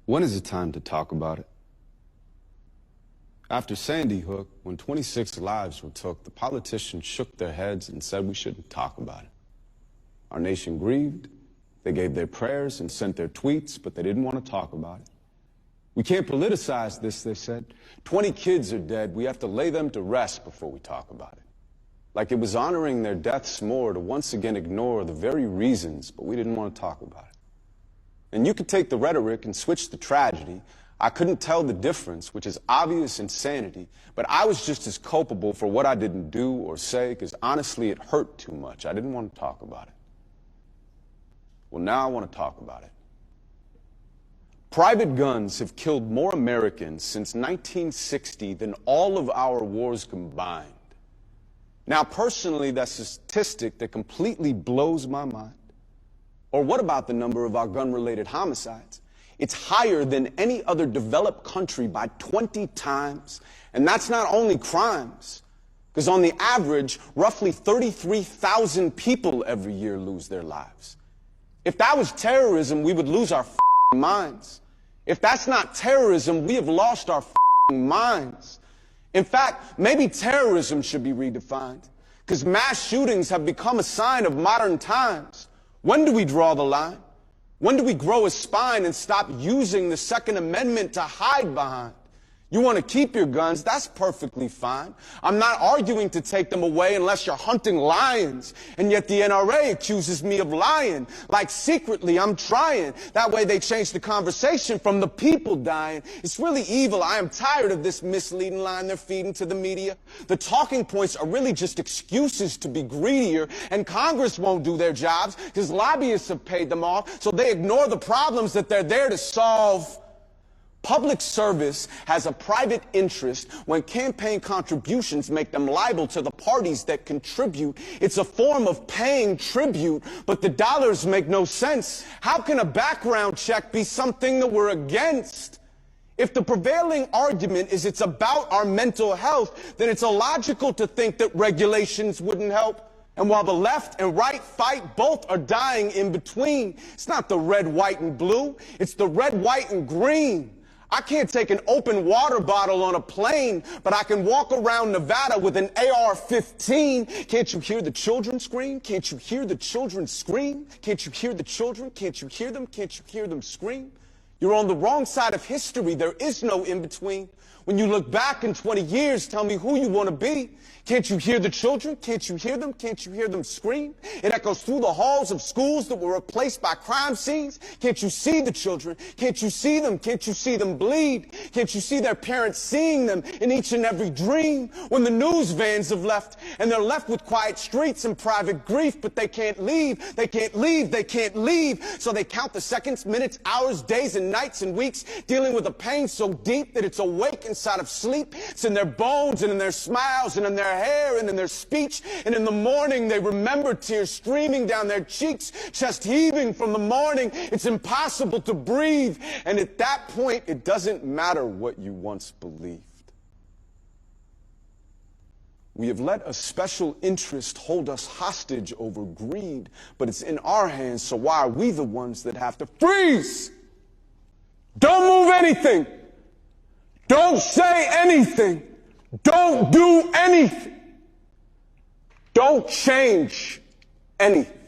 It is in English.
When is it time to talk about it? After Sandy Hook, when 26 lives were took, the politicians shook their heads and said we shouldn't talk about it. Our nation grieved. They gave their prayers and sent their tweets, but they didn't want to talk about it. We can't politicize this, they said. 20 kids are dead. We have to lay them to rest before we talk about it. Like it was honoring their deaths more to once again ignore the very reasons, but we didn't want to talk about it. And you could take the rhetoric and switch the tragedy. I couldn't tell the difference, which is obvious insanity, but I was just as culpable for what I didn't do or say, because honestly, it hurt too much. I didn't want to talk about it. Well, now I want to talk about it. Private guns have killed more Americans since 1960 than all of our wars combined. Now, personally, that's a statistic that completely blows my mind. Or what about the number of our gun-related homicides? It's higher than any other developed country by 20 times. And that's not only crimes, because on the average, roughly 33,000 people every year lose their lives. If that was terrorism, we would lose our minds. If that's not terrorism, we have lost our minds. In fact, maybe terrorism should be redefined, because mass shootings have become a sign of modern times. When do we draw the line? When do we grow a spine and stop using the Second Amendment to hide behind? You want to keep your guns, that's perfectly fine. I'm not arguing to take them away unless you're hunting lions. And yet the NRA accuses me of lying, like secretly I'm trying. That way they change the conversation from the people dying. It's really evil. I am tired of this misleading line they're feeding to the media. The talking points are really just excuses to be greedier, and Congress won't do their jobs because lobbyists have paid them off, so they ignore the problems that they're there to solve. Public service has a private interest when campaign contributions make them liable to the parties that contribute. It's a form of paying tribute, but the dollars make no sense. How can a background check be something that we're against? If the prevailing argument is it's about our mental health, then it's illogical to think that regulations wouldn't help. And while the left and right fight, both are dying in between. It's not the red, white, and blue. It's the red, white, and green. I can't take an open water bottle on a plane, but I can walk around Nevada with an AR-15. Can't you hear the children scream? Can't you hear the children scream? Can't you hear the children? Can't you hear them? Can't you hear them scream? You're on the wrong side of history. There is no in-between. When you look back in 20 years, tell me who you want to be. Can't you hear the children? Can't you hear them? Can't you hear them scream? It echoes through the halls of schools that were replaced by crime scenes. Can't you see the children? Can't you see them? Can't you see them bleed? Can't you see their parents seeing them in each and every dream? When the news vans have left and they're left with quiet streets and private grief, but they can't leave, they can't leave, they can't leave. So they count the seconds, minutes, hours, days, and nights and weeks, dealing with a pain so deep that it's awake inside of sleep. It's in their bones and in their smiles and in their hair and in their speech, and in the morning they remember tears streaming down their cheeks, chest heaving from the morning. It's impossible to breathe, and at that point it doesn't matter what you once believed. We have let a special interest hold us hostage over greed, but it's in our hands, so why are we the ones that have to freeze? Don't move anything. Don't say anything. Don't do anything. Don't change anything.